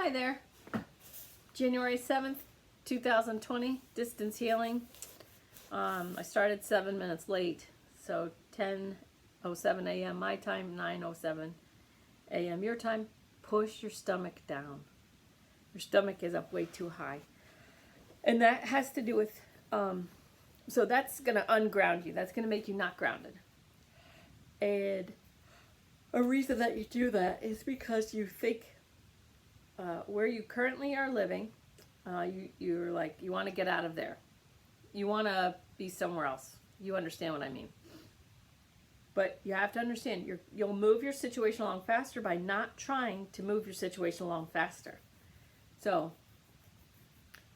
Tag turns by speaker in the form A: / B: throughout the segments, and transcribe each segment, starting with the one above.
A: Hi there. January 7th, 2020, distance healing. I started 7 minutes late, so 10:07 a.m. my time, 9:07 a.m. your time. Push your stomach down. Your stomach is up way too high. And that has to do with, so that's going to unground you. That's going to make you not grounded. And a reason that you do that is because you think where you currently are living, you're like, you want to get out of there. You want to be somewhere else. You understand what I mean. But you have to understand, you'll move your situation along faster by not trying to move your situation along faster. So,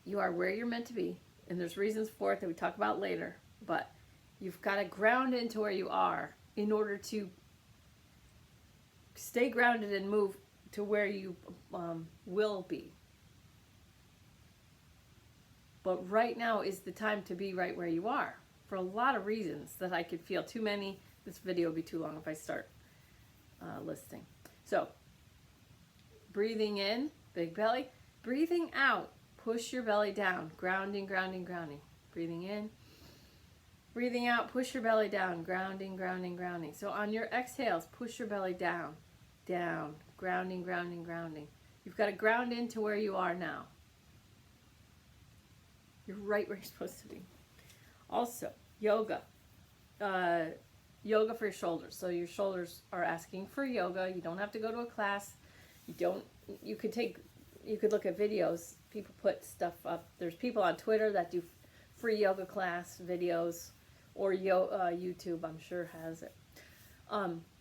A: you are where you're meant to be, and there's reasons for it that we talk about later, but you've got to ground into where you are in order to stay grounded and move to where you will be. But right now is the time to be right where you are, for a lot of reasons that I could feel too many. This video will be too long if I start listing. So, breathing in, big belly. Breathing out, push your belly down. Grounding, grounding, grounding. Breathing in. Breathing out, push your belly down. Grounding, grounding, grounding. So on your exhales, push your belly down. Down. Grounding, grounding, grounding. You've got to ground into where you are now. You're right where you're supposed to be. Also, yoga. Yoga for your shoulders. So your shoulders are asking for yoga. You don't have to go to a class. You could look at videos. People put stuff up. There's people on Twitter that do free yoga class videos, or YouTube, I'm sure, has it.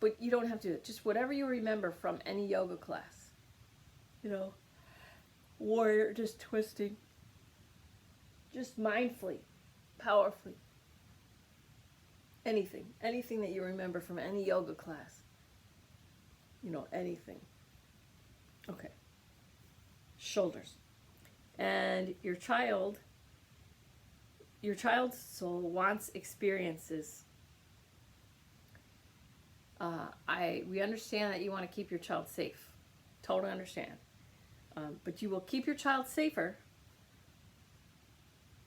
A: But you don't have to do it. Just whatever you remember from any yoga class. Warrior, just twisting. Just mindfully, powerfully. Anything that you remember from any yoga class. Anything. Okay. Shoulders. And your child's soul wants experiences. We understand that you want to keep your child safe. Totally understand. But you will keep your child safer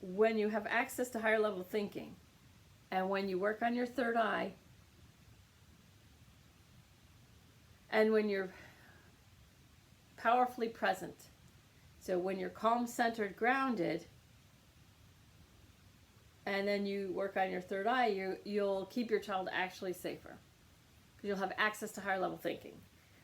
A: when you have access to higher level thinking, and when you work on your third eye, and when you're powerfully present. So when you're calm, centered, grounded, and then you work on your third eye, you'll keep your child actually safer, because you'll have access to higher level thinking.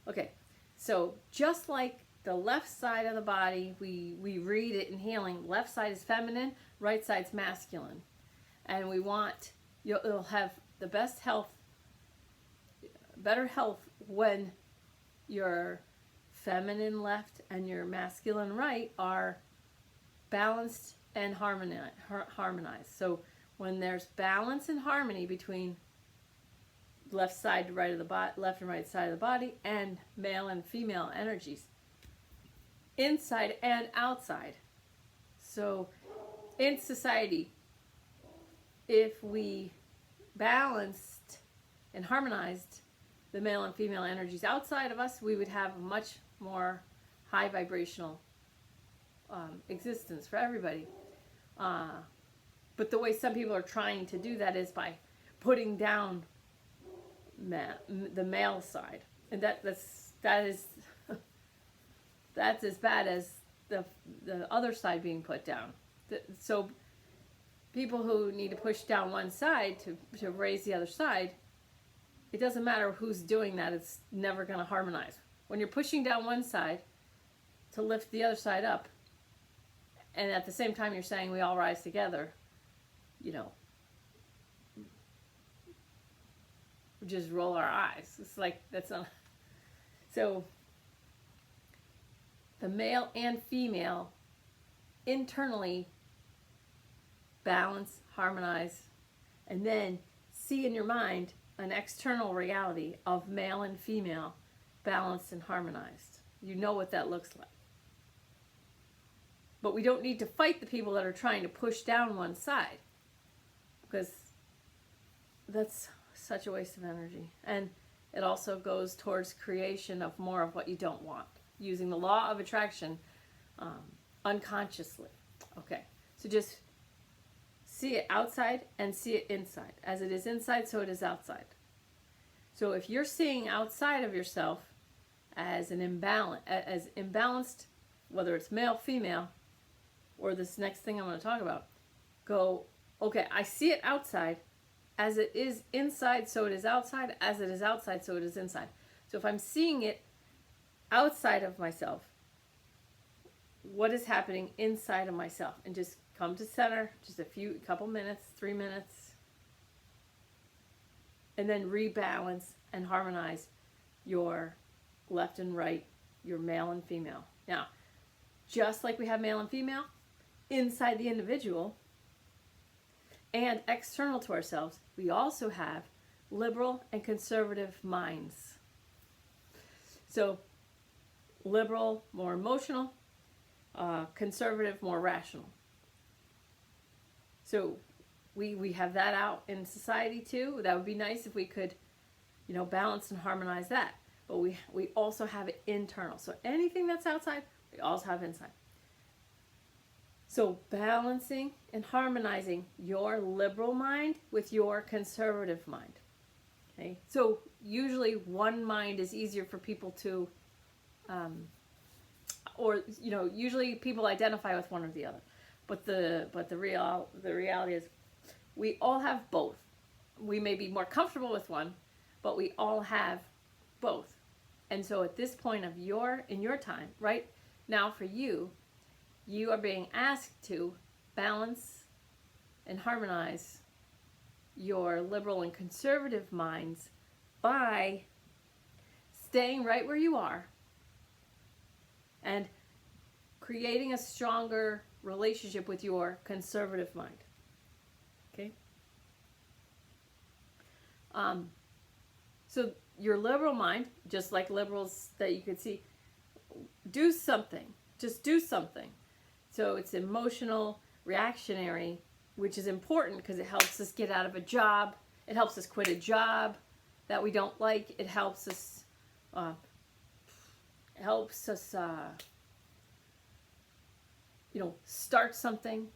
A: Okay, so just like the left side of the body, we read it in healing, left side is feminine, right side's masculine. And you'll have the best health, better health when your feminine left and your masculine right are balanced and harmonized. So when there's balance and harmony between left side to right of the body, left and right side of the body, and male and female energies, inside and outside. So in society, if we balanced and harmonized the male and female energies outside of us, we would have a much more high vibrational existence for everybody. But the way some people are trying to do that is by putting down the male side, and that's as bad as the other side being put down. So people who need to push down one side to raise the other side, it doesn't matter who's doing that, it's never going to harmonize. When you're pushing down one side to lift the other side up, and at the same time you're saying we all rise together, we just roll our eyes. It's like, that's not. So the male and female internally balance, harmonize, and then see in your mind an external reality of male and female balanced and harmonized. You know what that looks like. But we don't need to fight the people that are trying to push down one side, because that's such a waste of energy. And it also goes towards creation of more of what you don't want. using the law of attraction unconsciously. Okay, so just see it outside and see it inside. As it is inside, so it is outside. So if you're seeing outside of yourself as imbalanced, whether it's male, female, or this next thing I'm going to talk about, go, okay, I see it outside. As it is inside, so it is outside. As it is outside, so it is inside. So if I'm seeing it outside of myself, what is happening inside of myself? And just come to center, just couple minutes, 3 minutes, and then rebalance and harmonize your left and right, your male and female. Now, just like we have male and female inside the individual and external to ourselves, we also have liberal and conservative minds. So liberal, more emotional, conservative, more rational. So we have that out in society too. That would be nice if we could, balance and harmonize that. But we also have it internal. So anything that's outside, we also have inside. So balancing and harmonizing your liberal mind with your conservative mind. Okay. So usually one mind is easier for people to, usually people identify with one or the other. But the reality is, we all have both. We may be more comfortable with one, but we all have both. And so at this point in your time, right now for you are being asked to balance and harmonize your liberal and conservative minds by staying right where you are and creating a stronger relationship with your conservative mind. Okay? So your liberal mind, just like liberals that you could see, do something. Just do something. So it's emotional, reactionary, which is important because it helps us get out of a job. It helps us quit a job that we don't like. It helps us start something.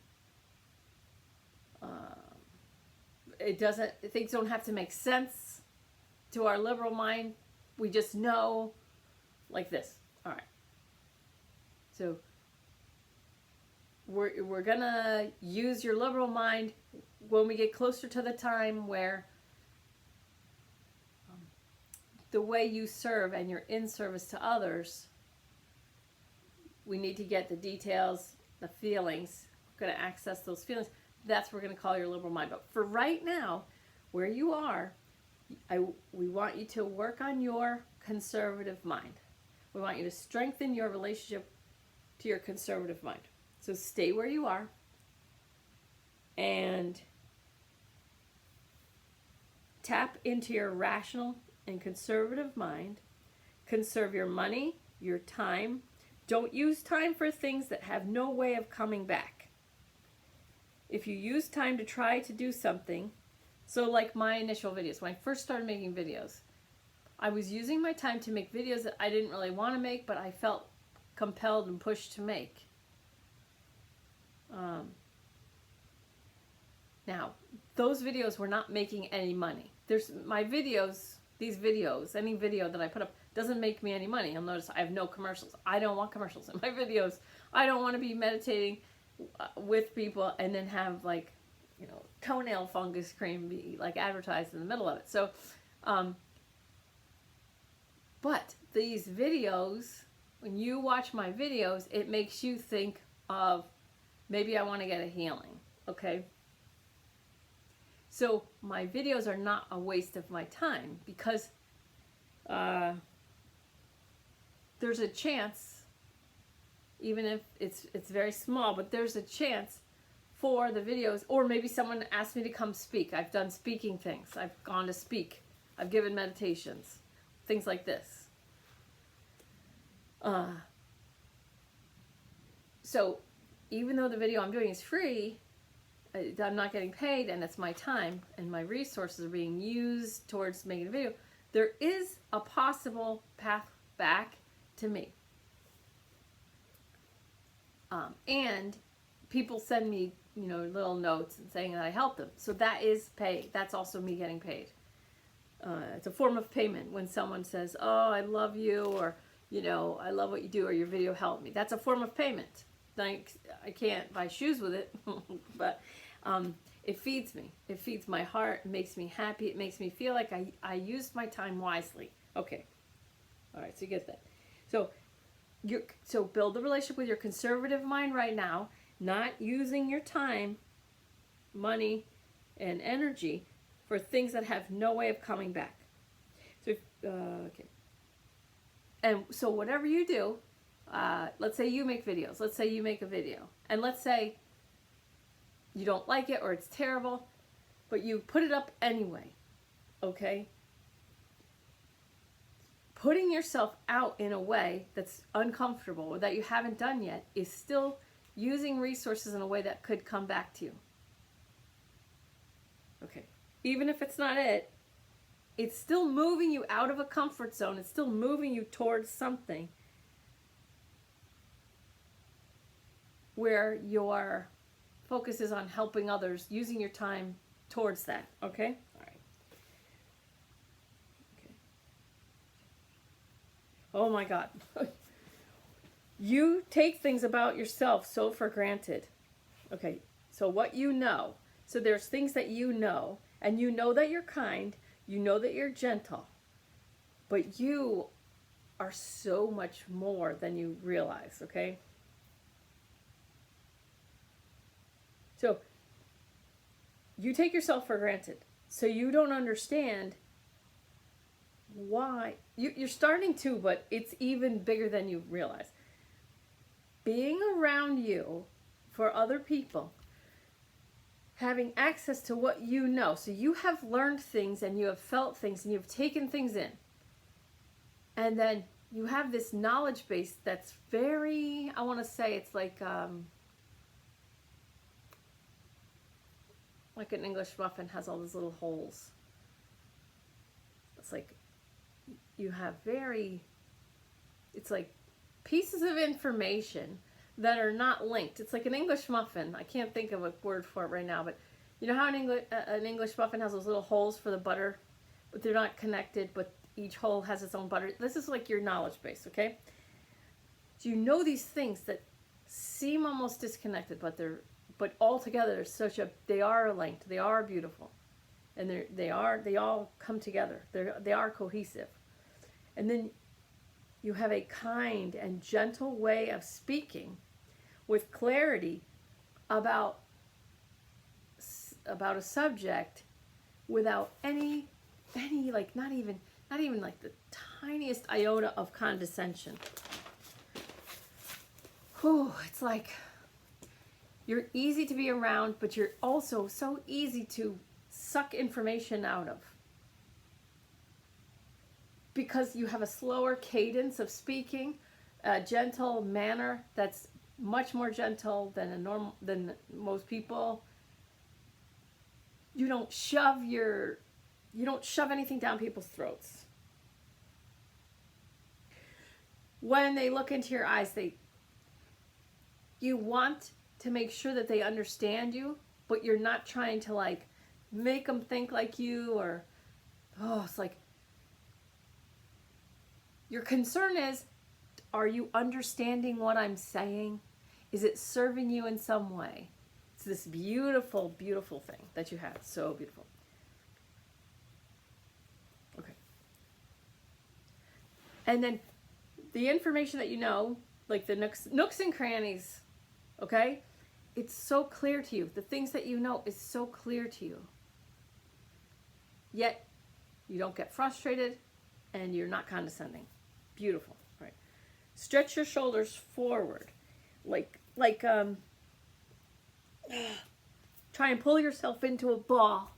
A: Things don't have to make sense to our liberal mind. We just know like this. All right. So we're gonna use your liberal mind when we get closer to the time where the way you serve and you're in service to others, we need to get the details, the feelings. We're going to access those feelings. That's what we're going to call your liberal mind. But for right now, where you are, we want you to work on your conservative mind. We want you to strengthen your relationship to your conservative mind. So stay where you are and tap into your rational and conservative mind. Conserve your money, your time. Don't use time for things that have no way of coming back. If you use time to try to do something, so like my initial videos, when I first started making videos, I was using my time to make videos that I didn't really want to make, but I felt compelled and pushed to make. Now, those videos were not making any money. These videos, any video that I put up doesn't make me any money. You'll notice I have no commercials. I don't want commercials in my videos. I don't want to be meditating with people and then have toenail fungus cream be advertised in the middle of it. So, but these videos, when you watch my videos, it makes you think of maybe I want to get a healing. Okay. So my videos are not a waste of my time because there's a chance, even if it's very small, but there's a chance for the videos, or maybe someone asked me to come speak. I've done speaking things. I've gone to speak. I've given meditations, things like this. So even though the video I'm doing is free, I'm not getting paid, and it's my time and my resources are being used towards making a video, there is a possible path back to me. And people send me, little notes and saying that I help them. So that is pay. That's also me getting paid. It's a form of payment when someone says, "Oh, I love you," or "I love what you do," or "Your video helped me." That's a form of payment. I can't buy shoes with it, but it feeds me. It feeds my heart. It makes me happy. It makes me feel like I used my time wisely. Okay. All right. So you get that. So build the relationship with your conservative mind right now, not using your time, money, and energy for things that have no way of coming back. So, okay. And so whatever you do, let's say you make videos. Let's say you make a video. And let's say you don't like it or it's terrible, but you put it up anyway. Okay? Putting yourself out in a way that's uncomfortable or that you haven't done yet is still using resources in a way that could come back to you. Okay. Even if it's not it, it's still moving you out of a comfort zone. It's still moving you towards something where your focus is on helping others, using your time towards that. Okay? All right. Okay. Oh my God. You take things about yourself so for granted. Okay. So what you know. So there's things that you know. And you know that you're kind, you know that you're gentle, but you are so much more than you realize, okay? So you take yourself for granted. So you don't understand why. You're starting to, but it's even bigger than you realize. Being around you for other people, having access to what you know. So you have learned things and you have felt things and you've taken things in. And then you have this knowledge base that's very, I want to say it's like an English muffin has all those little holes. It's like you have it's like pieces of information that are not linked. It's like an English muffin. I can't think of a word for it right now, but you know how an English muffin has those little holes for the butter, but they're not connected, but each hole has its own butter. This is like your knowledge base, okay? So you know these things that seem almost disconnected, but all together they are linked. They are beautiful, and they all come together. They are cohesive, and then you have a kind and gentle way of speaking with clarity about a subject without any like not even like the tiniest iota of condescension. Whew, it's like you're easy to be around, but you're also so easy to suck information out of. Because you have a slower cadence of speaking, a gentle manner that's much more gentle than most people. You don't shove anything down people's throats. When they look into your eyes, you want to make sure that they understand you, but you're not trying to like make them think like you it's like your concern is, are you understanding what I'm saying? Is it serving you in some way? It's this beautiful, beautiful thing that you have. So beautiful. Okay. And then the information that you know, like the nooks and crannies, okay? It's so clear to you. The things that you know is so clear to you. Yet, you don't get frustrated and you're not condescending. Beautiful, right? Stretch your shoulders forward, try and pull yourself into a ball.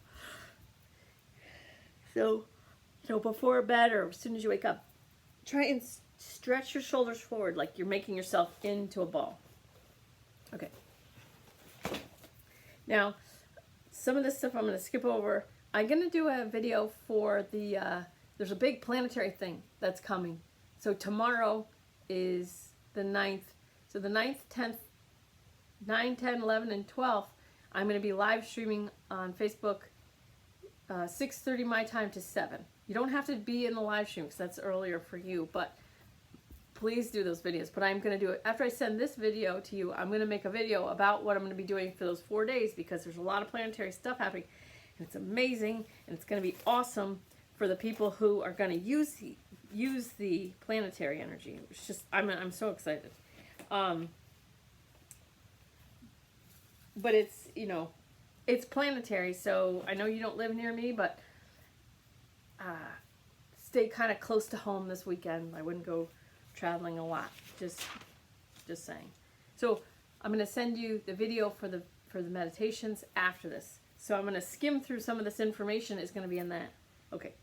A: So, before bed or as soon as you wake up, try and stretch your shoulders forward like you're making yourself into a ball. Okay. Now, some of this stuff I'm going to skip over. I'm going to do a video for there's a big planetary thing that's coming. So tomorrow is the 9th. So the 9th, 10th, 9, 10, 11, and 12, I'm going to be live streaming on Facebook 6:30 my time to 7. You don't have to be in the live stream because that's earlier for you, but please do those videos. But I'm going to do it after I send this video to you. I'm going to make a video about what I'm going to be doing for those 4 days because there's a lot of planetary stuff happening, and it's amazing, and it's going to be awesome for the people who are going to use the planetary energy. It's just I'm so excited. But it's, you know, it's planetary, so I know you don't live near me, but stay kind of close to home this weekend. I wouldn't go traveling a lot. Just saying. So I'm going to send you the video for the meditations after this. So I'm going to skim through some of this information. It's going to be in that. Okay.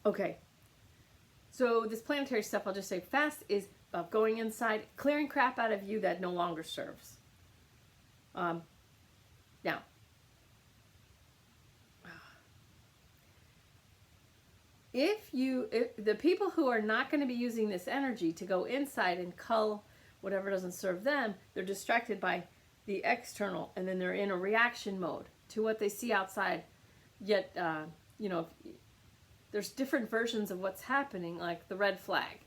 A: Okay. So this planetary stuff, I'll just say fast is about going inside, clearing crap out of you that no longer serves. Now, if the people who are not going to be using this energy to go inside and cull whatever doesn't serve them, they're distracted by the external, and then they're in a reaction mode to what they see outside. Yet, you know, there's different versions of what's happening, like the red flag.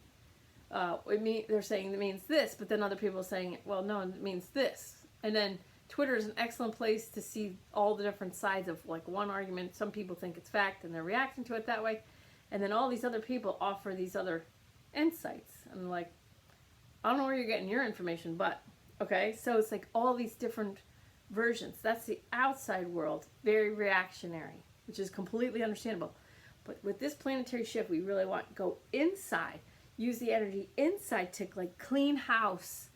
A: They're saying it means this, but then other people are saying, well, no, it means this. And then Twitter is an excellent place to see all the different sides of like one argument. Some people think it's fact and they're reacting to it that way. And then all these other people offer these other insights. And like, I don't know where you're getting your information, but okay. So it's like all these different versions. That's the outside world, very reactionary, which is completely understandable. But with this planetary shift, we really want to go inside. Use the energy inside to like clean house.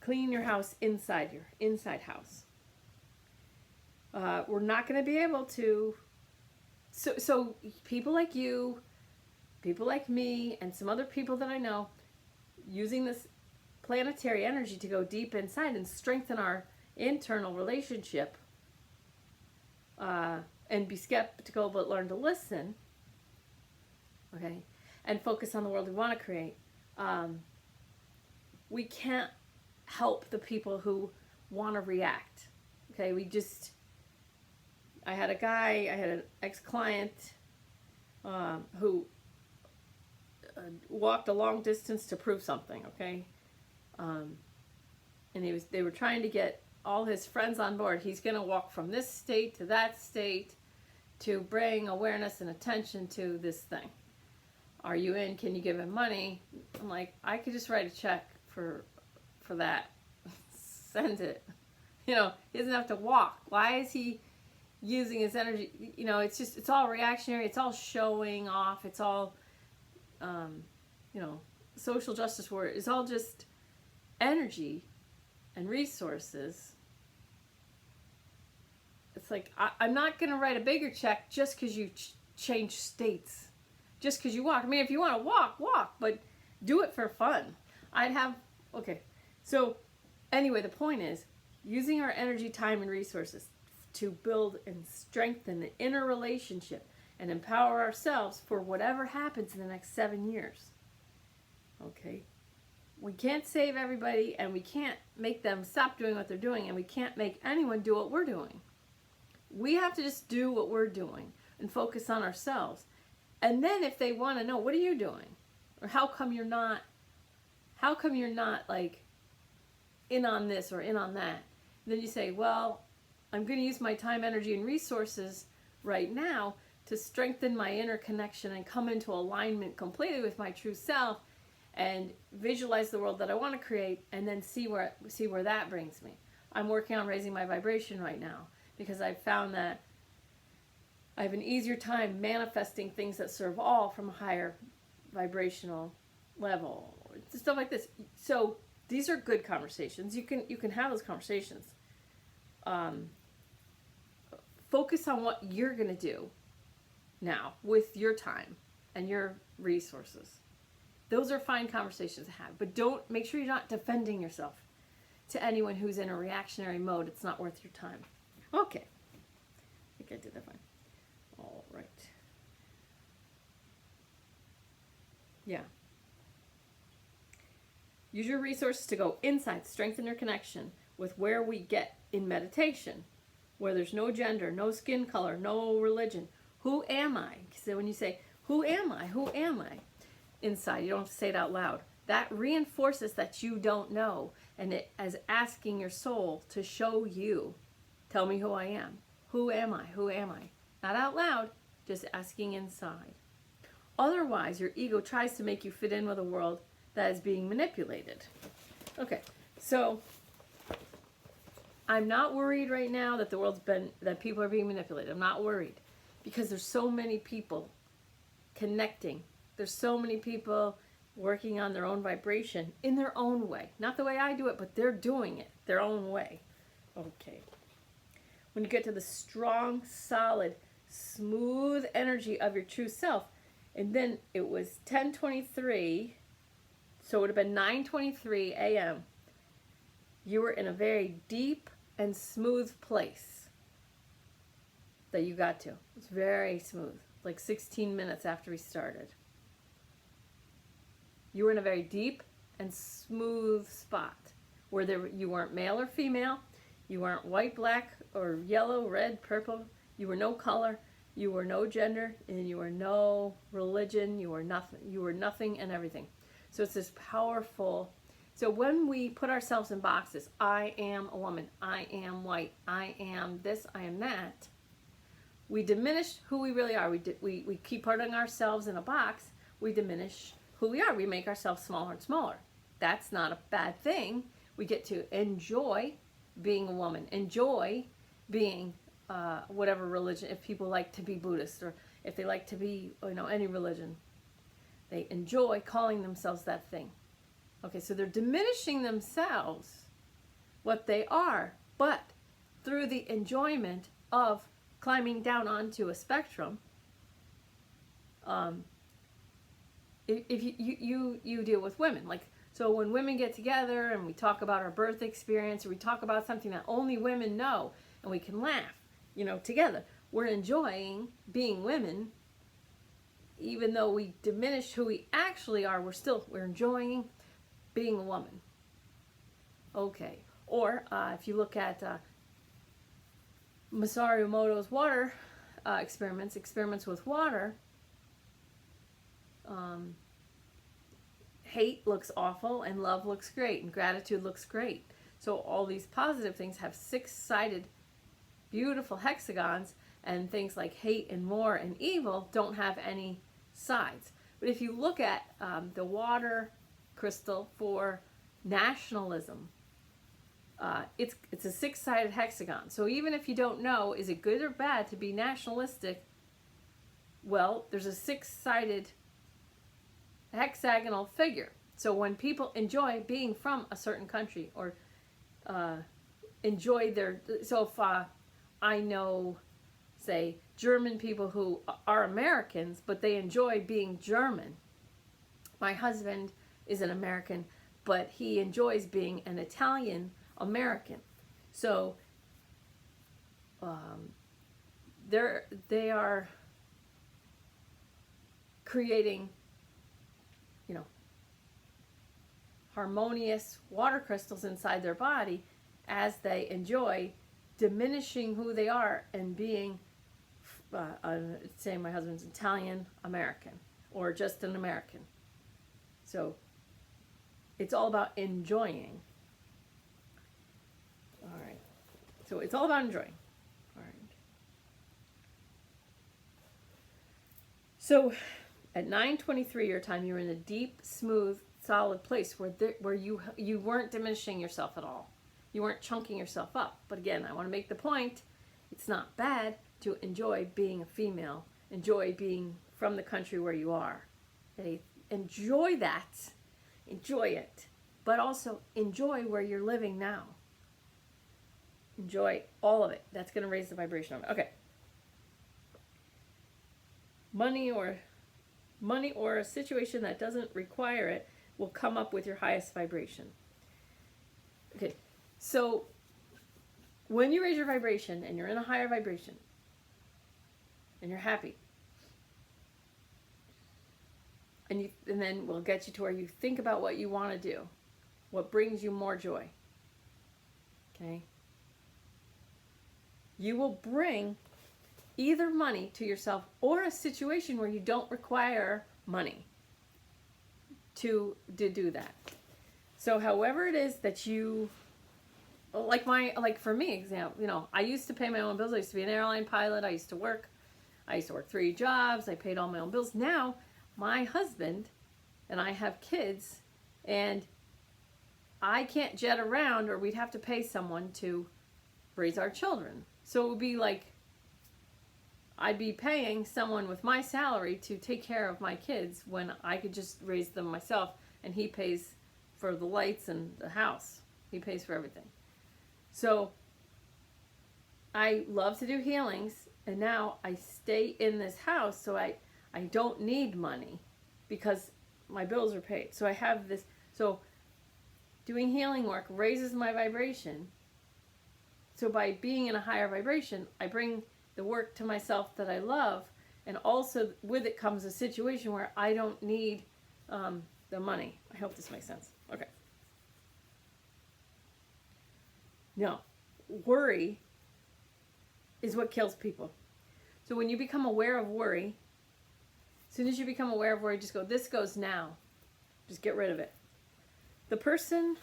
A: Clean your house inside your inside house. We're not going to be able to. So people like you, people like me, and some other people that I know, using this planetary energy to go deep inside and strengthen our internal relationship, and be skeptical but learn to listen. Okay. And focus on the world we want to create. We can't help the people who want to react. Okay, I had an ex-client who walked a long distance to prove something, okay? And they were trying to get all his friends on board. He's going to walk from this state to that state to bring awareness and attention to this thing. Are you in? Can you give him money? I'm like, I could just write a check for that. Send it. You know, he doesn't have to walk. Why is he using his energy? You know, it's all reactionary. It's all showing off. It's all, you know, social justice warrior. It's all just energy and resources. It's like, I'm not going to write a bigger check just because you change states. Just because you walk. I mean, if you want to walk, but do it for fun. Okay. So anyway, the point is using our energy, time, and resources to build and strengthen the inner relationship and empower ourselves for whatever happens in the next 7 years. Okay. We can't save everybody, and we can't make them stop doing what they're doing, and we can't make anyone do what we're doing. We have to just do what we're doing and focus on ourselves. And then if they want to know, what are you doing? Or how come you're not like in on this or in on that? And then you say, well, I'm going to use my time, energy, and resources right now to strengthen my inner connection and come into alignment completely with my true self and visualize the world that I want to create, and then see where that brings me. I'm working on raising my vibration right now because I've found that I have an easier time manifesting things that serve all from a higher vibrational level, stuff like this. So these are good conversations. You can have those conversations. Focus on what you're going to do now with your time and your resources. Those are fine conversations to have, but make sure you're not defending yourself to anyone who's in a reactionary mode. It's not worth your time. Okay. I think I did that fine. All right. Yeah. Use your resources to go inside, strengthen your connection with where we get in meditation, where there's no gender, no skin color, no religion. Who am I? So when you say, who am I? Who am I? Inside, you don't have to say it out loud. That reinforces that you don't know, and it as asking your soul to show you, tell me who I am. Who am I? Who am I? Not out loud, just asking inside. Otherwise, your ego tries to make you fit in with a world that is being manipulated. Okay, so I'm not worried right now that that people are being manipulated. I'm not worried because there's so many people connecting. There's so many people working on their own vibration in their own way. Not the way I do it, but they're doing it their own way. Okay. When you get to the strong, solid, smooth energy of your true self, and then it was 10:23, so it would have been 9:23 a.m. You were in a very deep and smooth place that you got to. It's very smooth, like 16 minutes after we started. You were in a very deep and smooth spot where you weren't male or female, you weren't white, black, or yellow, red, purple, you were no color, you were no gender, and you were no religion, you were nothing and everything. So it's this powerful. So when we put ourselves in boxes, I am a woman, I am white, I am this, I am that, we diminish who we really are. We keep putting ourselves in a box, we diminish who we are. We make ourselves smaller and smaller. That's not a bad thing. We get to enjoy being a woman, enjoy being whatever religion, if people like to be Buddhist or if they like to be, any religion. They enjoy calling themselves that thing. Okay, so they're diminishing themselves, what they are, but through the enjoyment of climbing down onto a spectrum, if you deal with women, like, so when women get together and we talk about our birth experience, or we talk about something that only women know, and we can laugh, together, we're enjoying being women. Even though we diminish who we actually are, we're enjoying being a woman. Okay. Or if you look at Masaru Emoto's water experiments with water, hate looks awful and love looks great and gratitude looks great. So all these positive things have 6-sided beautiful hexagons, and things like hate and war and evil don't have any sides. But if you look at the water crystal for nationalism, it's a 6-sided hexagon. So even if you don't know, is it good or bad to be nationalistic? Well, there's a 6-sided hexagonal figure. So when people enjoy being from a certain country, or enjoy so if I know, say, German people who are Americans, but they enjoy being German. My husband is an American, but he enjoys being an Italian American. So they are creating, harmonious water crystals inside their body as they enjoy diminishing who they are and being, say my husband's Italian American, or just an American. So it's all about enjoying. All right. So it's all about enjoying. All right. So at 9:23 your time, you were in a deep, smooth, solid place where you weren't diminishing yourself at all. You weren't chunking yourself up. But again, I want to make the point, it's not bad to enjoy being a female, enjoy being from the country where you are. Okay? Enjoy that. Enjoy it. But also enjoy where you're living now. Enjoy all of it. That's going to raise the vibration of it. Okay. Money or a situation that doesn't require it will come up with your highest vibration. Okay. So when you raise your vibration and you're in a higher vibration and you're happy, and then we'll get you to where you think about what you want to do. what brings you more joy. Okay? You will bring either money to yourself or a situation where you don't require money to do that. So however it is that you, like for me, example, I used to pay my own bills. I used to be an airline pilot. I used to work 3 jobs. I paid all my own bills. Now my husband and I have kids, and I can't jet around, or we'd have to pay someone to raise our children. So it would be like I'd be paying someone with my salary to take care of my kids when I could just raise them myself, and he pays for the lights and the house. He pays for everything. So I love to do healings, and now I stay in this house, so I don't need money because my bills are paid. So I have this. So doing healing work raises my vibration. So by being in a higher vibration, I bring the work to myself that I love, and also with it comes a situation where I don't need the money. I hope this makes sense. Okay. No, worry is what kills people. So when you become aware of worry, as soon as you become aware of worry, just go, this goes now. Just get rid of it. The person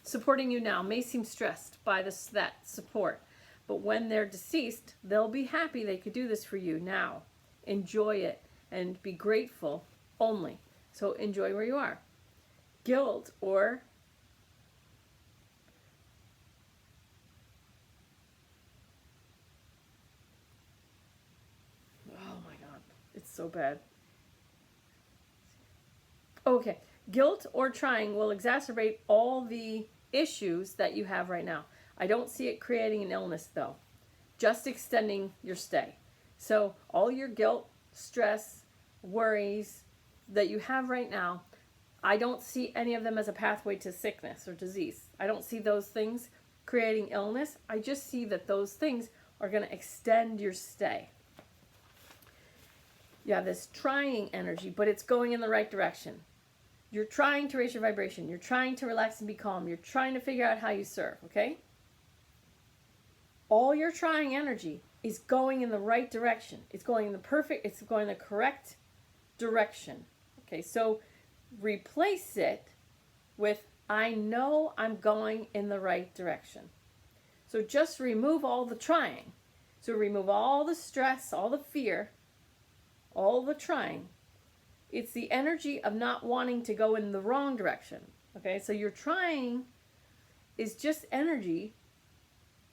A: supporting you now may seem stressed by that support, but when they're deceased, they'll be happy they could do this for you now. Enjoy it and be grateful only. So enjoy where you are. Guilt or it's so bad. Okay. Guilt or trying will exacerbate all the issues that you have right now. I don't see it creating an illness, though. Just extending your stay. So all your guilt, stress, worries that you have right now, I don't see any of them as a pathway to sickness or disease. I don't see those things creating illness. I just see that those things are going to extend your stay. You have this trying energy, but it's going in the right direction. You're trying to raise your vibration. You're trying to relax and be calm. You're trying to figure out how you serve, okay? All your trying energy is going in the right direction. It's going in the correct direction. Okay, so replace it with, I know I'm going in the right direction. So just remove all the trying. So remove all the stress, all the fear, all the trying. It's the energy of not wanting to go in the wrong direction. Okay, so your trying is just energy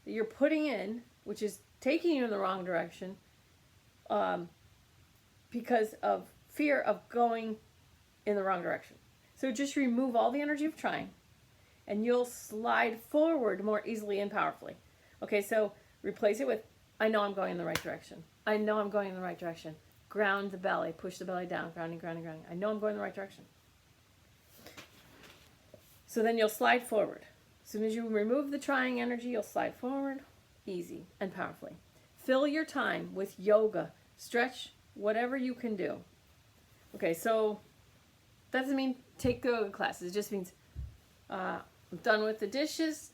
A: that you're putting in, which is taking you in the wrong direction because of fear of going in the wrong direction. So just remove all the energy of trying, and you'll slide forward more easily and powerfully. Okay, so replace it with, I know I'm going in the right direction. I know I'm going in the right direction. Ground the belly, push the belly down, grounding, grounding, grounding. I know I'm going in the right direction. So then you'll slide forward. As soon as you remove the trying energy, you'll slide forward, easy and powerfully. Fill your time with yoga, stretch, whatever you can do. Okay, so that doesn't mean take yoga classes. It just means I'm done with the dishes,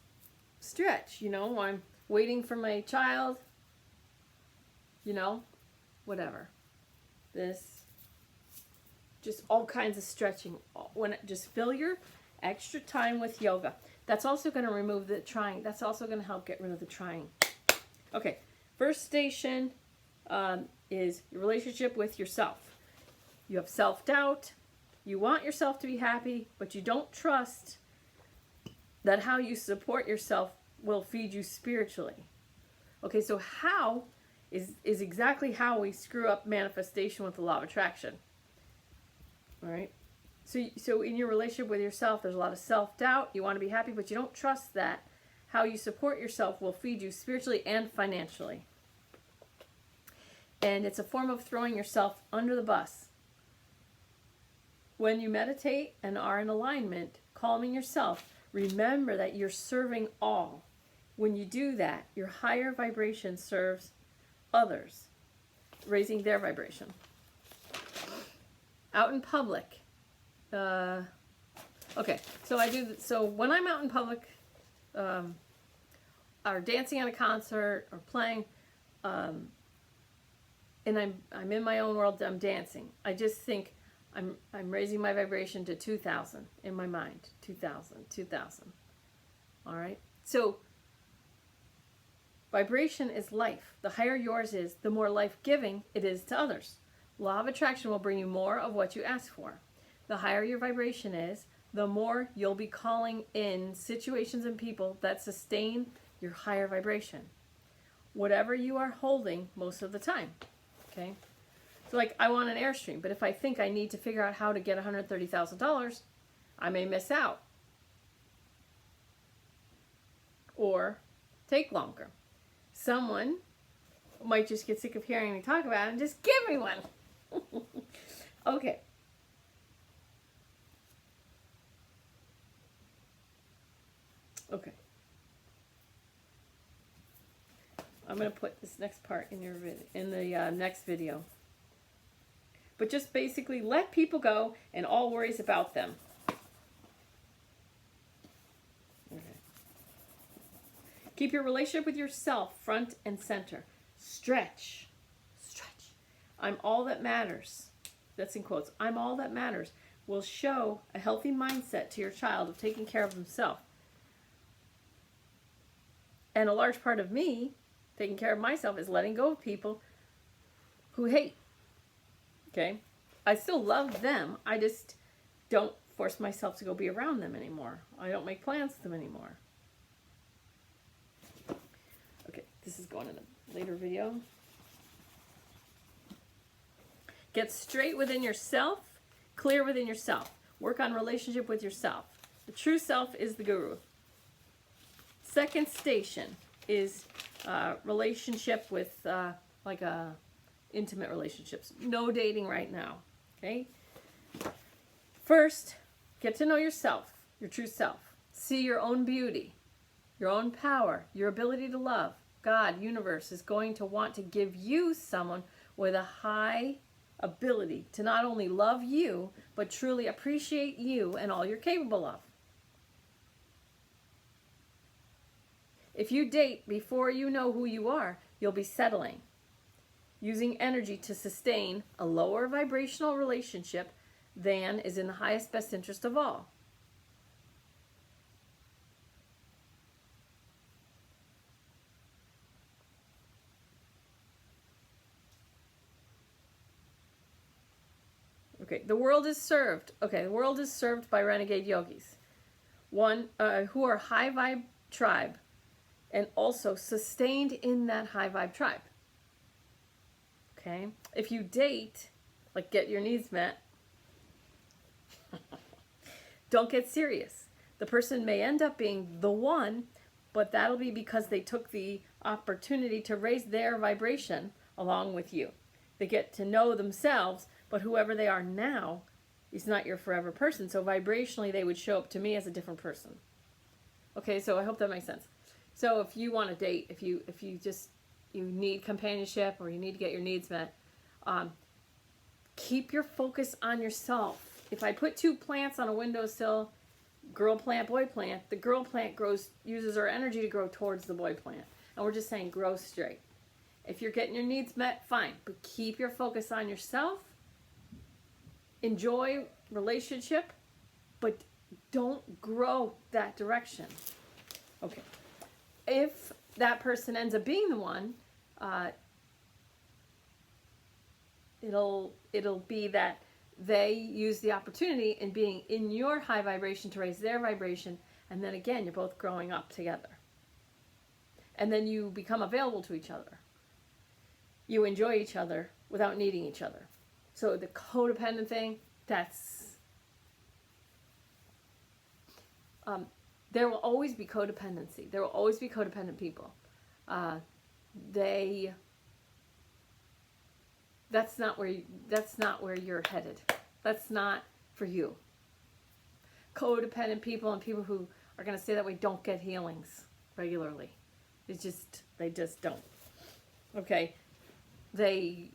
A: stretch. I'm waiting for my child, whatever. This, just all kinds of stretching. Just fill your extra time with yoga. That's also going to remove the trying. That's also going to help get rid of the trying. Okay, first station is your relationship with yourself. You have self-doubt. You want yourself to be happy, but you don't trust that how you support yourself will feed you spiritually. Okay, so how is exactly how we screw up manifestation with the law of attraction. All right? So in your relationship with yourself, there's a lot of self-doubt. You want to be happy, but you don't trust that how you support yourself will feed you spiritually and financially. And it's a form of throwing yourself under the bus. When you meditate and are in alignment, calming yourself, remember that you're serving all. When you do that, your higher vibration serves others, raising their vibration. Out in public, Okay, so so when I'm out in public, or dancing at a concert or playing, and I'm in my own world, I'm dancing. I just think I'm raising my vibration to 2,000 in my mind. 2,000, 2,000. All right? So vibration is life. The higher yours is, the more life-giving it is to others. Law of attraction will bring you more of what you ask for. The higher your vibration is, the more you'll be calling in situations and people that sustain your higher vibration. Whatever you are holding most of the time. Okay? So like, I want an Airstream, but if I think I need to figure out how to get $130,000, I may miss out. Or take longer. Someone might just get sick of hearing me talk about it and just give me one. Okay. Okay. I'm going to put this next part in your the next video. But just basically let people go and all worries about them. Okay. Keep your relationship with yourself front and center. Stretch. Stretch. I'm all that matters. That's in quotes. I'm all that matters will show a healthy mindset to your child of taking care of himself. And a large part of me taking care of myself is letting go of people who hate. Okay? I still love them. I just don't force myself to go be around them anymore. I don't make plans with them anymore. Okay, this is going in a later video. Get straight within yourself, clear within yourself. Work on relationship with yourself. The true self is the guru. Second station is relationship with intimate relationships. No dating right now. Okay? First, get to know yourself, your true self. See your own beauty, your own power, your ability to love. God, universe, is going to want to give you someone with a high ability to not only love you, but truly appreciate you and all you're capable of. If you date before you know who you are, you'll be settling, using energy to sustain a lower vibrational relationship than is in the highest best interest of all. Okay, the world is served. Okay, the world is served by renegade yogis, who are high vibe tribe, and also sustained in that high vibe tribe. Okay, if you date, like get your needs met, don't get serious. The person may end up being the one, but that'll be because they took the opportunity to raise their vibration along with you. They get to know themselves, but whoever they are now is not your forever person. So vibrationally, they would show up to me as a different person. Okay, so I hope that makes sense. So if you want to date, if you need companionship or you need to get your needs met, keep your focus on yourself. If I put two plants on a windowsill, girl plant, boy plant, the girl plant uses her energy to grow towards the boy plant. And we're just saying grow straight. If you're getting your needs met, fine. But keep your focus on yourself. Enjoy relationship, but don't grow that direction. Okay. If that person ends up being the one, it'll be that they use the opportunity in being in your high vibration to raise their vibration, and then again, you're both growing up together. And then you become available to each other. You enjoy each other without needing each other. So the codependent thing, that's... there will always be codependency. There will always be codependent people. That's not where you're headed. That's not for you. Codependent people and people who are going to stay that way don't get healings regularly. They just don't. Okay? They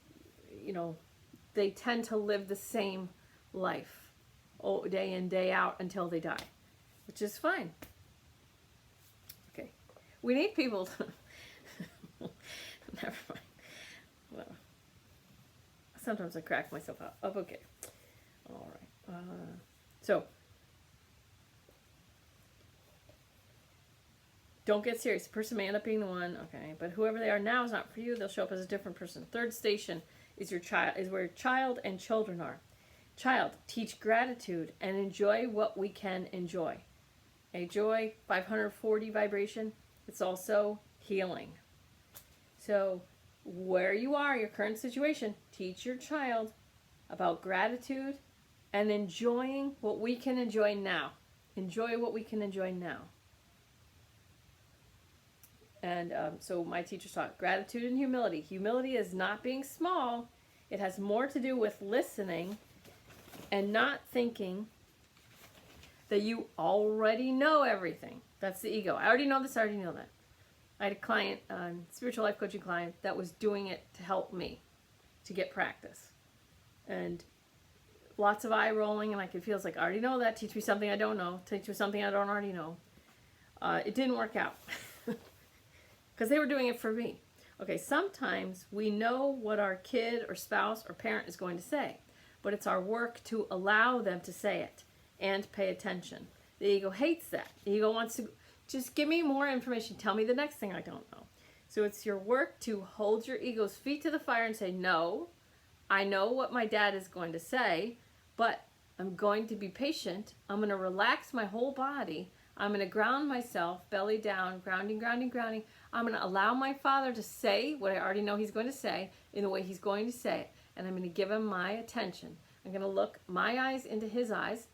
A: tend to live the same life. day in, day out until they die, which is fine. Okay. We need people to... Never mind. Well, sometimes I crack myself up. Oh, okay. All right. So, don't get serious. The person may end up being the one, okay, but whoever they are now is not for you. They'll show up as a different person. Third station is your child, is where child and children are. Child, teach gratitude and enjoy what we can enjoy. A joy, 540 vibration. It's also healing. So, where you are, your current situation, teach your child about gratitude and enjoying what we can enjoy now. Enjoy what we can enjoy now. And so my teachers taught gratitude and humility. Humility is not being small. It has more to do with listening and not thinking that you already know everything. That's the ego. I already know this, I already know that. I had a client, spiritual life coaching client, that was doing it to help me to get practice. And lots of eye rolling, and I could feel it's like, I already know that. Teach me something I don't know. Teach me something I don't already know. It didn't work out because they were doing it for me. Okay, sometimes we know what our kid or spouse or parent is going to say, but it's our work to allow them to say it and pay attention. The ego hates that. The ego wants to just give me more information. Tell me the next thing I don't know. So it's your work to hold your ego's feet to the fire and say, no, I know what my dad is going to say, but I'm going to be patient. I'm going to relax my whole body. I'm going to ground myself, belly down, grounding, grounding, grounding. I'm going to allow my father to say what I already know he's going to say in the way he's going to say it. And I'm going to give him my attention. I'm going to look my eyes into his eyes,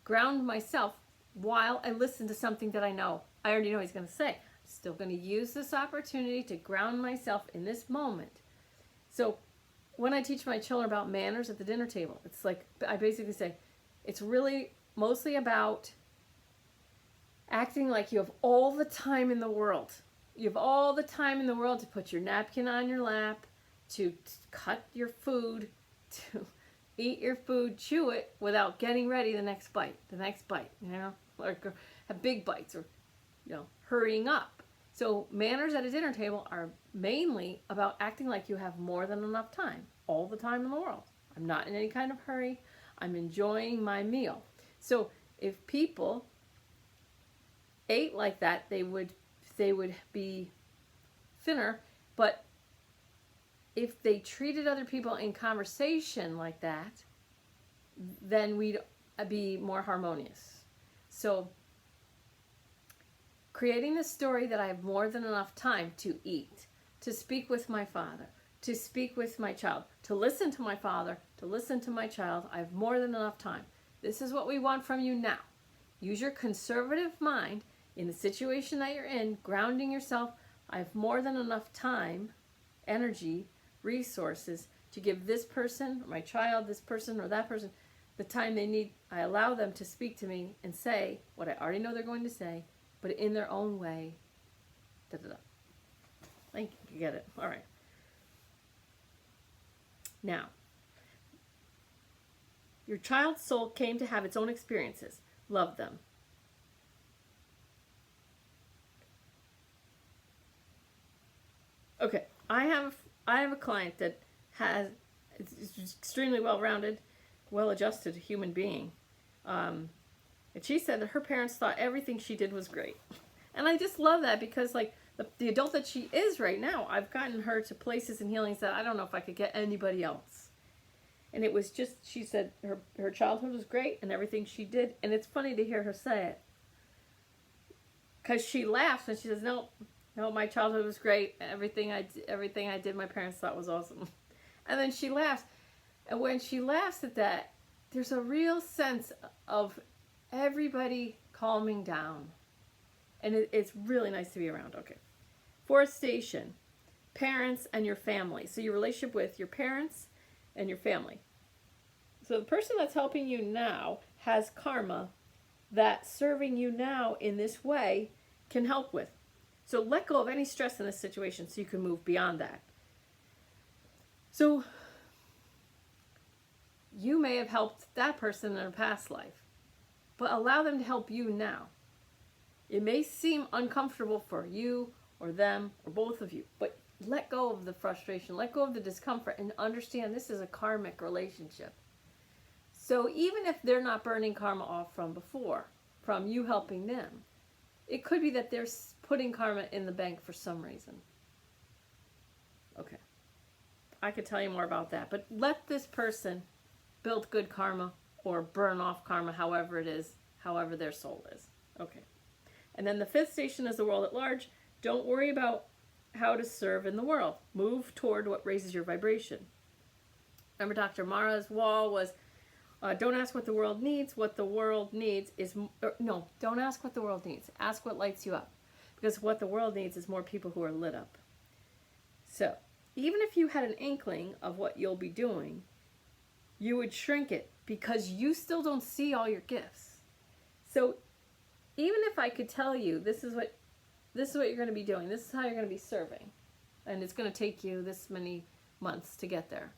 A: ground myself while I listen to something that I know. I already know he's going to say. I'm still going to use this opportunity to ground myself in this moment. So when I teach my children about manners at the dinner table, it's like, I basically say, it's really mostly about acting like you have all the time in the world. You have all the time in the world to put your napkin on your lap, to cut your food, to eat your food, chew it without getting ready the next bite, you know, or have big bites, or, you know, hurrying up. So manners at a dinner table are mainly about acting like you have more than enough time, all the time in the world. I'm not in any kind of hurry. I'm enjoying my meal. So if people ate like that, they would be thinner. But if they treated other people in conversation like that, then we'd be more harmonious. So creating the story that I have more than enough time to eat, to speak with my father, to speak with my child, to listen to my father, to listen to my child. I have more than enough time. This is what we want from you now. Use your conservative mind in the situation that you're in, grounding yourself. I have more than enough time, energy, resources to give this person, or my child, this person or that person, the time they need. I allow them to speak to me and say what I already know they're going to say, but in their own way. Da, da, da. I think you get it. All right. Now, your child's soul came to have its own experiences. Love them. Okay, I have a client that is extremely well-rounded, well-adjusted human being. And she said that her parents thought everything she did was great. And I just love that because, like, the adult that she is right now, I've gotten her to places and healings that I don't know if I could get anybody else. And it was just, she said her childhood was great and everything she did. And it's funny to hear her say it. Because she laughs and she says, no, my childhood was great. Everything I did, my parents thought was awesome. And then she laughs. And when she laughs at that, there's a real sense of everybody calming down. And it's really nice to be around. Okay. Fourth station, parents and your family. So your relationship with your parents and your family. So the person that's helping you now has karma that serving you now in this way can help with. So let go of any stress in this situation so you can move beyond that. So you may have helped that person in a past life, but allow them to help you now. It may seem uncomfortable for you or them or both of you, but let go of the frustration, let go of the discomfort, and understand this is a karmic relationship. So even if they're not burning karma off from before, from you helping them, it could be that they're putting karma in the bank for some reason. Okay. I could tell you more about that, but let this person build good karma or burn off karma, however it is, however their soul is. Okay. And then the fifth station is the world at large. Don't worry about how to serve in the world. Move toward what raises your vibration. Remember Dr. Mara's wall was, don't ask what the world needs. What the world needs is, no, don't ask what the world needs. Ask what lights you up. Because what the world needs is more people who are lit up. So, even if you had an inkling of what you'll be doing, you would shrink it because you still don't see all your gifts. So, even if I could tell you, this is what you're going to be doing, this is how you're going to be serving, and it's going to take you this many months to get there,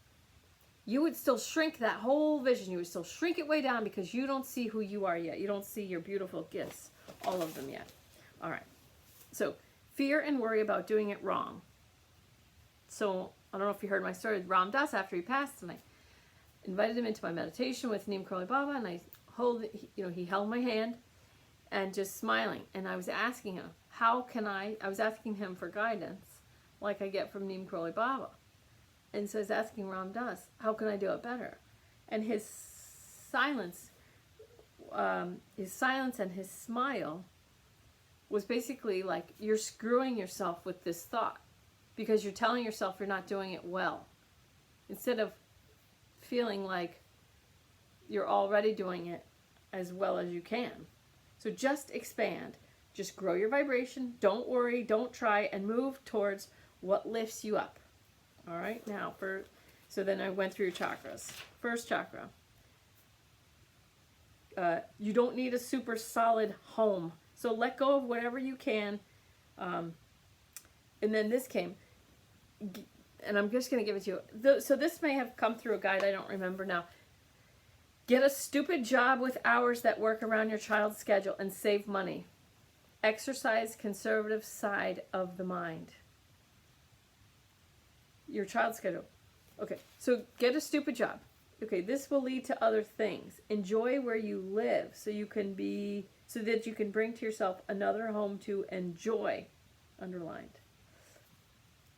A: you would still shrink that whole vision. You would still shrink it way down because you don't see who you are yet. You don't see your beautiful gifts, all of them yet. All right. So, fear and worry about doing it wrong. So, I don't know if you heard my story with Ram Dass after he passed, and I invited him into my meditation with Neem Karoli Baba, and he held my hand and just smiling. And I was asking him, I was asking him for guidance like I get from Neem Karoli Baba. And so I was asking Ram Dass, how can I do it better? And his silence and his smile was basically like, you're screwing yourself with this thought because you're telling yourself you're not doing it well. Instead of feeling like you're already doing it as well as you can. So just expand. Just grow your vibration. Don't worry. Don't try. And move towards what lifts you up. All right? Now, so then I went through your chakras. First chakra. You don't need a super solid home. So let go of whatever you can. And then this came. And I'm just going to give it to you. So this may have come through a guide. I don't remember now. Get a stupid job with hours that work around your child's schedule and save money. Exercise conservative side of the mind. Your child's schedule. Okay, so get a stupid job. Okay, this will lead to other things. Enjoy where you live so that you can bring to yourself another home to enjoy, underlined.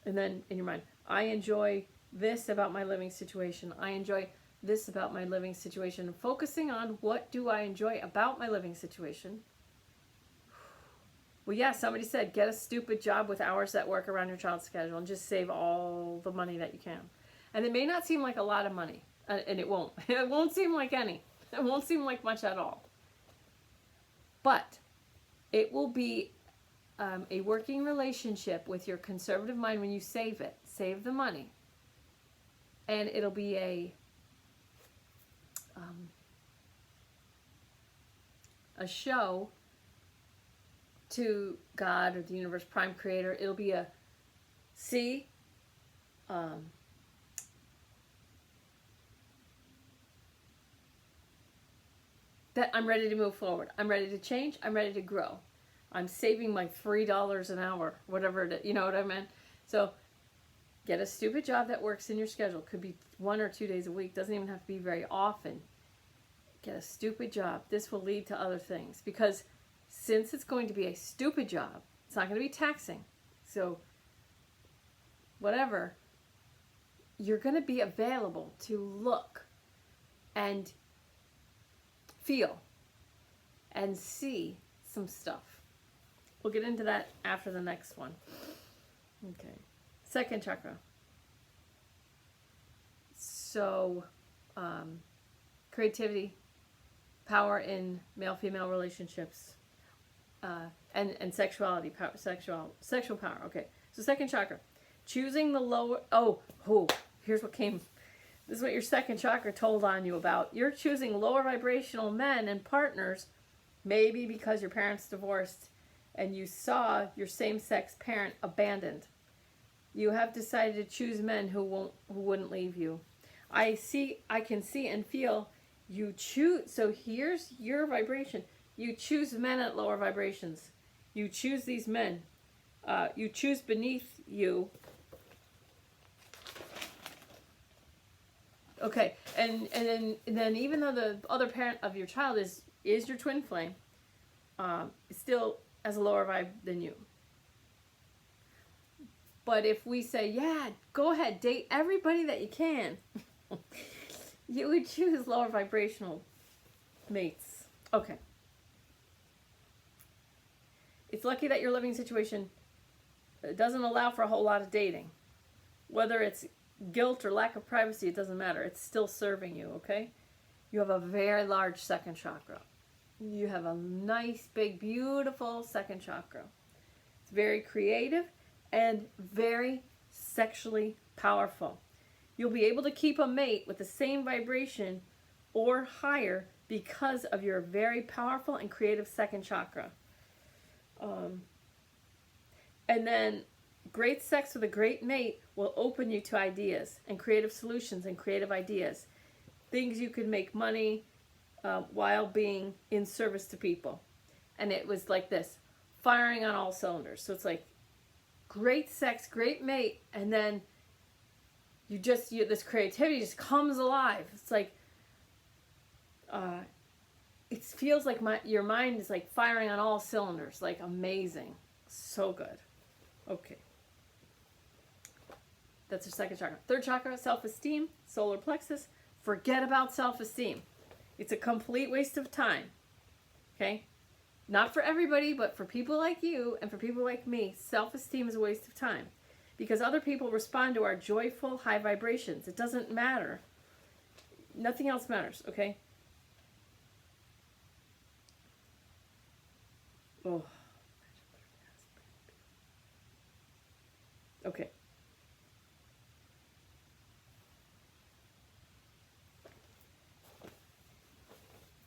A: And then in your mind, I enjoy this about my living situation. I enjoy this about my living situation. Focusing on what do I enjoy about my living situation. Well, yeah, somebody said get a stupid job with hours that work around your child's schedule and just save all the money that you can. And it may not seem like a lot of money, and it won't. It won't seem like any. It won't seem like much at all. But it will be a working relationship with your conservative mind when you save it. Save the money. And it'll be a show to God or the universe, prime creator. It'll be a that I'm ready to move forward. I'm ready to change. I'm ready to grow. I'm saving my $3 an hour, whatever it is. You know what I mean? So get a stupid job that works in your schedule. Could be 1 or 2 days a week. Doesn't even have to be very often. Get a stupid job. This will lead to other things. Because since it's going to be a stupid job, it's not going to be taxing. So whatever, you're going to be available to look and feel and see some stuff. We'll get into that after the next one. Okay. Second chakra. So, creativity, power in male-female relationships, and sexuality, sexual power. Okay. So second chakra. Choosing the lower... here's what came... This is what your second chakra told on you about. You're choosing lower vibrational men and partners, maybe because your parents divorced and you saw your same-sex parent abandoned. You have decided to choose men who wouldn't leave you. I can see and feel you choose. So here's your vibration. You choose men at lower vibrations. You choose these men. You choose beneath you. Okay, and then even though the other parent of your child is your twin flame, still has a lower vibe than you. But if we say, yeah, go ahead, date everybody that you can, you would choose lower vibrational mates. Okay. It's lucky that your living situation doesn't allow for a whole lot of dating. Whether it's guilt or lack of privacy, it doesn't matter. It's still serving you, okay? You have a very large second chakra. You have a nice, big, beautiful second chakra. It's very creative and very sexually powerful. You'll be able to keep a mate with the same vibration or higher because of your very powerful and creative second chakra. And then great sex with a great mate will open you to ideas and creative solutions and creative ideas. Things you can make money while being in service to people. And it was like this, firing on all cylinders. So it's like great sex, great mate, and then this creativity just comes alive. It's like, it feels like your mind is like firing on all cylinders, like amazing. So good. Okay. That's your second chakra. Third chakra, self-esteem, solar plexus. Forget about self-esteem. It's a complete waste of time. Okay? Not for everybody, but for people like you and for people like me, self-esteem is a waste of time. Because other people respond to our joyful, high vibrations. It doesn't matter. Nothing else matters, okay? Oh. Okay.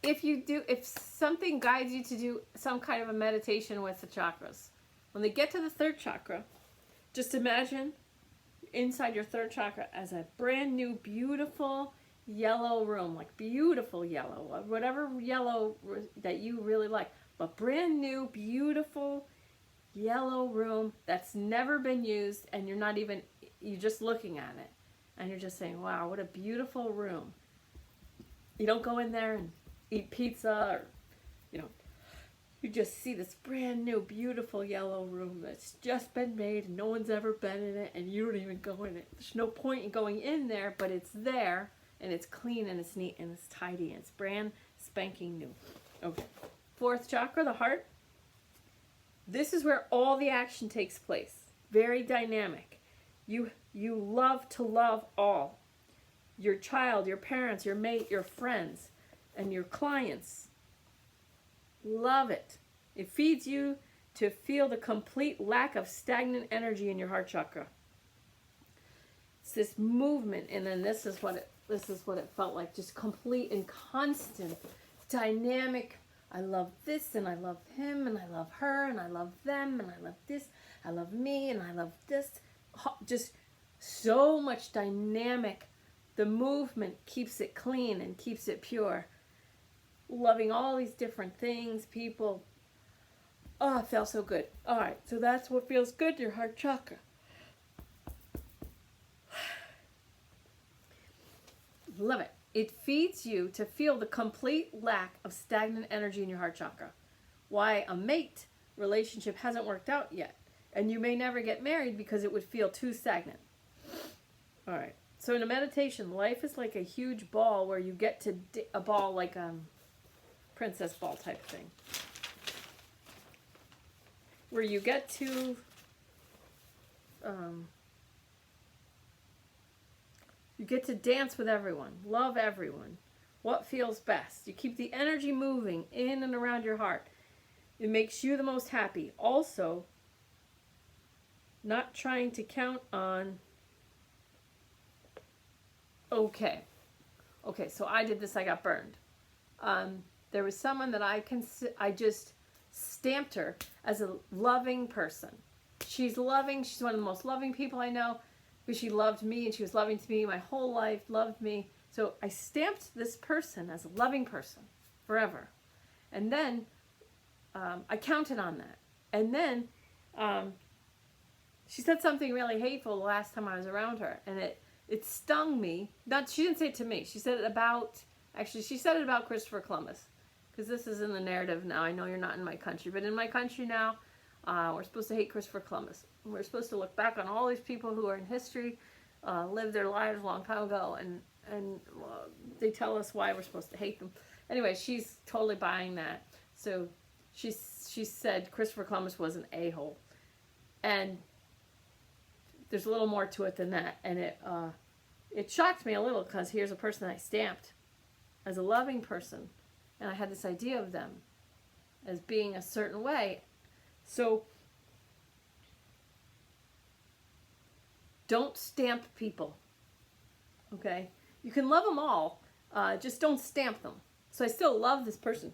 A: If something guides you to do some kind of a meditation with the chakras, when they get to the third chakra, just imagine inside your third chakra as a brand new, beautiful yellow room, like beautiful yellow, whatever yellow that you really like, but brand new, beautiful yellow room that's never been used, and you're just looking at it, and you're just saying, wow, what a beautiful room. You don't go in there and eat pizza, or, you just see this brand new, beautiful yellow room that's just been made and no one's ever been in it, and you don't even go in it. There's no point in going in there, but it's there, and it's clean, and it's neat, and it's tidy, and it's brand spanking new. Okay. Fourth chakra, the heart. This is where all the action takes place. Very dynamic. You love to love all. Your child, your parents, your mate, your friends, and your clients. Love it. It feeds you to feel the complete lack of stagnant energy in your heart chakra. It's this movement, and then this is what it felt like, just complete and constant, dynamic. I love this, and I love him, and I love her, and I love them, and I love this, I love me, and I love this. Just so much dynamic. The movement keeps it clean and keeps it pure. Loving all these different things, people. Oh, it felt so good. All right, so that's what feels good, your heart chakra. Love it. It feeds you to feel the complete lack of stagnant energy in your heart chakra. Why a mate relationship hasn't worked out yet. And you may never get married because it would feel too stagnant. All right. So in a meditation, life is like a huge ball where you get to a ball like princess ball type thing. Where you get to dance with everyone, love everyone. What feels best? You keep the energy moving in and around your heart. It makes you the most happy. Also, not trying to count on... Okay, so I did this, I got burned. There was someone that I just stamped her as a loving person. She's loving, she's one of the most loving people I know. because she loved me and she was loving to me my whole life, loved me. So I stamped this person as a loving person forever. And then I counted on that. And then she said something really hateful the last time I was around her. And it stung me. She didn't say it to me. She said it about, actually, she said it about Christopher Columbus. Because this is in the narrative now. I know you're not in my country. But in my country now, we're supposed to hate Christopher Columbus. We're supposed to look back on all these people who are in history, lived their lives a long time ago, and they tell us why we're supposed to hate them. Anyway, she's totally buying that. So she said Christopher Columbus was an a-hole. And there's a little more to it than that. And it shocked me a little, because here's a person I stamped as a loving person. And I had this idea of them as being a certain way. So don't stamp people. Okay? You can love them all, just don't stamp them. So I still love this person.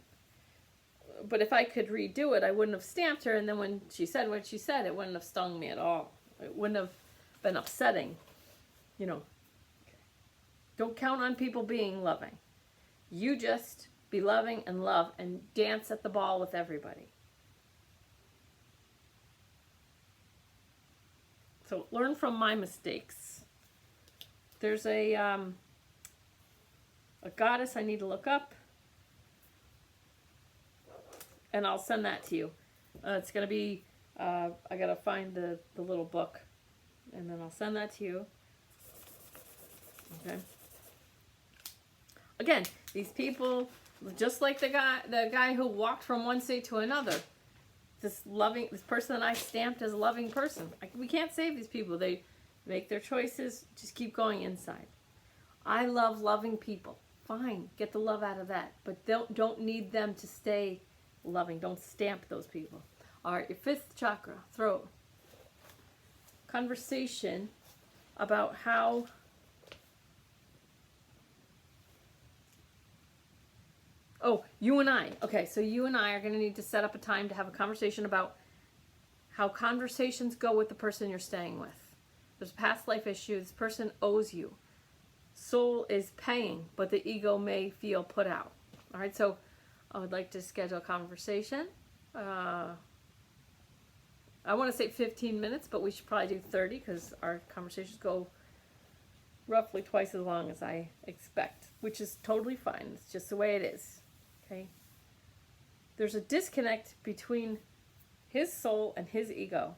A: But if I could redo it, I wouldn't have stamped her, and then when she said what she said, it wouldn't have stung me at all. It wouldn't have been upsetting. You know, don't count on people being loving. You just be loving and love and dance at the ball with everybody. So learn from my mistakes. There's a goddess I need to look up, and I'll send that to you. It's going to be, I got to find the little book, and then I'll send that to you. Okay. Again, these people, just like the guy who walked from one state to another, this person that I stamped as a loving person. We can't save these people. They make their choices. Just keep going inside. I love loving people. Fine, get the love out of that, but don't need them to stay loving. Don't stamp those people. All right, your fifth chakra, throat. Conversation about how you and I. Okay, so you and I are going to need to set up a time to have a conversation about how conversations go with the person you're staying with. There's a past life issue. This person owes you. Soul is paying, but the ego may feel put out. All right, so I would like to schedule a conversation. I want to say 15 minutes, but we should probably do 30 because our conversations go roughly twice as long as I expect, which is totally fine. It's just the way it is. Okay? There's a disconnect between his soul and his ego.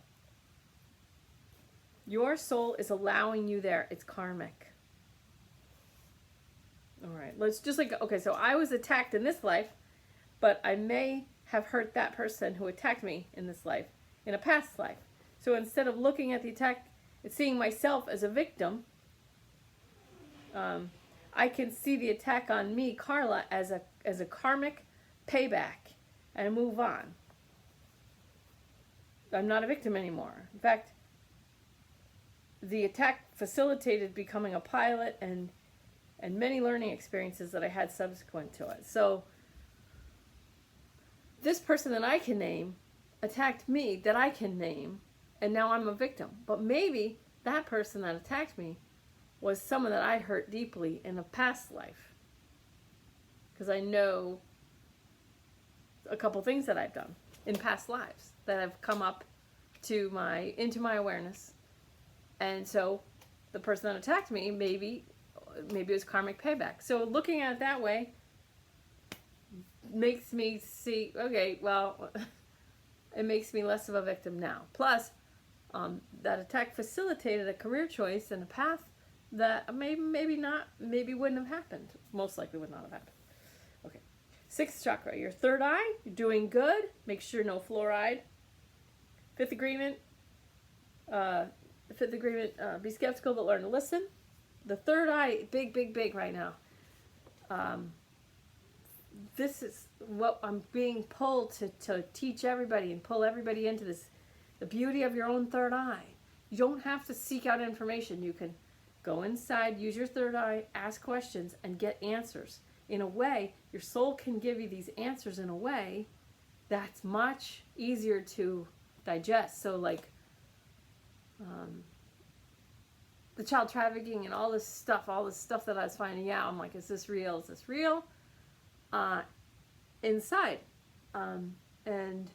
A: Your soul is allowing you there. It's karmic. All right, let's just okay, so I was attacked in this life, but I may have hurt that person who attacked me in this life, in a past life. So instead of looking at the attack and seeing myself as a victim, I can see the attack on me, Carla, as a karmic payback and move on. I'm not a victim anymore. In fact, the attack facilitated becoming a pilot and many learning experiences that I had subsequent to it. So this person that I can name attacked me that I can name, and now I'm a victim. But maybe that person that attacked me was someone that I hurt deeply in a past life. Because I know a couple things that I've done in past lives that have come up into my awareness. And so the person that attacked me, maybe it was karmic payback. So looking at it that way makes me see, okay, well, it makes me less of a victim now. Plus, that attack facilitated a career choice and a path that maybe wouldn't have happened. Most likely would not have happened. Okay. Sixth chakra, your third eye, you're doing good. Make sure no fluoride. Fifth agreement, be skeptical but learn to listen. The third eye, big right now. This is what I'm being pulled to teach everybody and pull everybody into this. The beauty of your own third eye. You don't have to seek out information. You can go inside, use your third eye, ask questions, and get answers. In a way, your soul can give you these answers in a way that's much easier to digest. So the child trafficking and all this stuff that I was finding out. I'm like, is this real? Is this real? Inside. And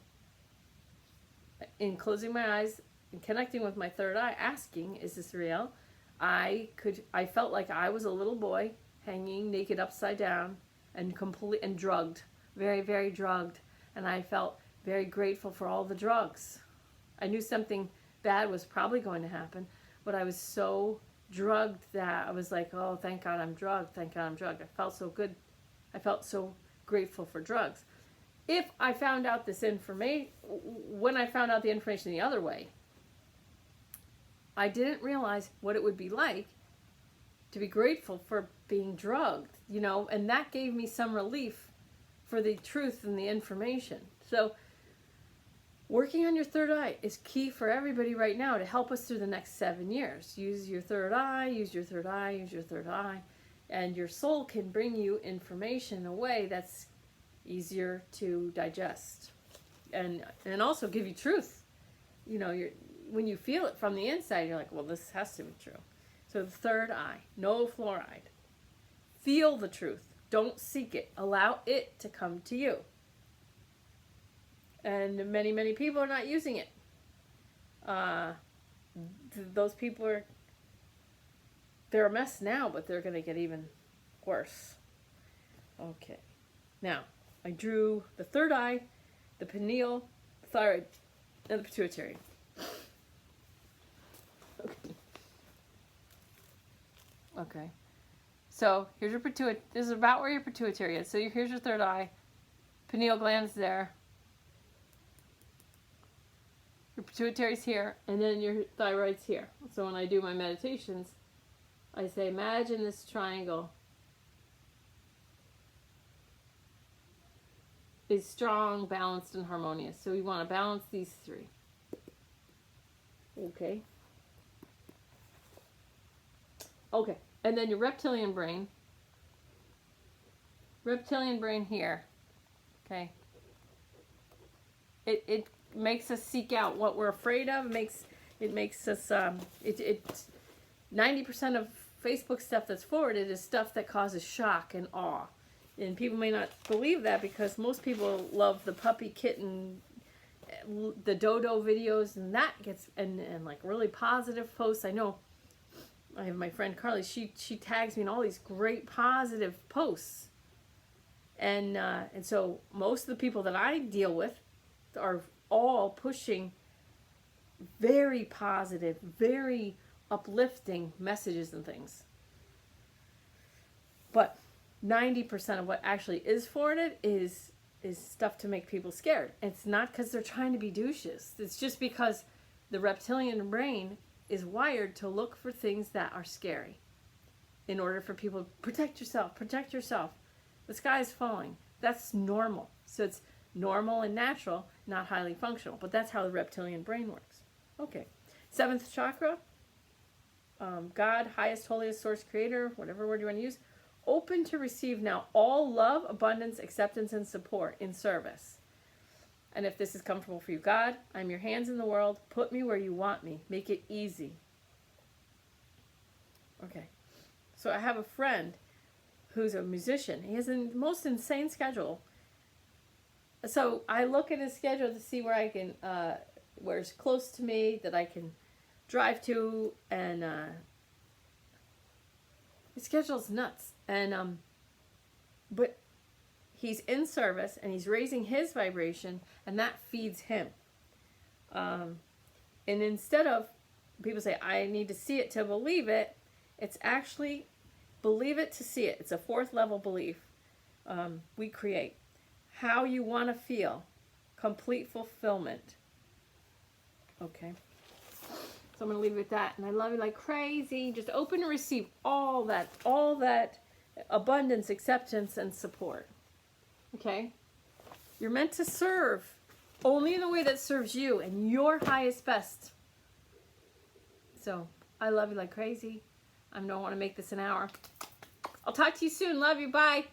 A: in closing my eyes and connecting with my third eye, asking, is this real? I felt like I was a little boy hanging naked upside down and drugged, very, very drugged. And I felt very grateful for all the drugs. I knew something bad was probably going to happen, but I was so drugged that I was like, oh, thank God I'm drugged. Thank God I'm drugged. I felt so good. I felt so grateful for drugs. If I found out this information, when I found out the information the other way, I didn't realize what it would be like to be grateful for being drugged, you know, and that gave me some relief for the truth and the information. So working on your third eye is key for everybody right now to help us through the next 7 years. Use your third eye, use your third eye, use your third eye, and your soul can bring you information in a way that's easier to digest and also give you truth. You know, when you feel it from the inside, you're like, well, this has to be true. So the third eye, no fluoride. Feel the truth. Don't seek it. Allow it to come to you. And many, many people are not using it. Those people they're a mess now, but they're going to get even worse. Okay. Now, I drew the third eye, the pineal, thyroid, and the pituitary. Okay. So here's your pituitary. This is about where your pituitary is. So here's your third eye. Pineal gland's there. Your pituitary's here, and then your thyroid's here. So when I do my meditations, I say, imagine this triangle is strong, balanced, and harmonious. So we want to balance these three. Okay. Okay, and then your reptilian brain here, okay, it makes us seek out what we're afraid of. It makes us, 90% of Facebook stuff that's forwarded is stuff that causes shock and awe. And people may not believe that because most people love the puppy, kitten, the dodo videos, and that gets, and like really positive posts. I know I have my friend Carly, she tags me in all these great positive posts. And so most of the people that I deal with are all pushing very positive, very uplifting messages and things. But 90% of what actually is forwarded is stuff to make people scared. It's not because they're trying to be douches. It's just because the reptilian brain is wired to look for things that are scary in order for people to protect yourself. The sky is falling. That's normal. So it's normal and natural, not highly functional. But that's how the reptilian brain works. Okay. 7th chakra, God, highest, holiest, source, creator, whatever word you want to use. Open to receive now all love, abundance, acceptance, and support in service. And if this is comfortable for you, God, I'm your hands in the world. Put me where you want me. Make it easy. Okay. So I have a friend who's a musician. He has the most insane schedule. So I look at his schedule to see where I can, where it's close to me that I can drive to, and his schedule's nuts. And but he's in service and he's raising his vibration, and that feeds him. And instead of people say, I need to see it to believe it, it's actually believe it to see it. It's a 4th level belief. We create how you want to feel, complete fulfillment. Okay. So I'm going to leave it at that. And I love you like crazy. Just open and receive all that abundance, acceptance, and support. Okay? You're meant to serve only in the way that serves you and your highest best. So I love you like crazy. I don't want to make this an hour. I'll talk to you soon. Love you. Bye.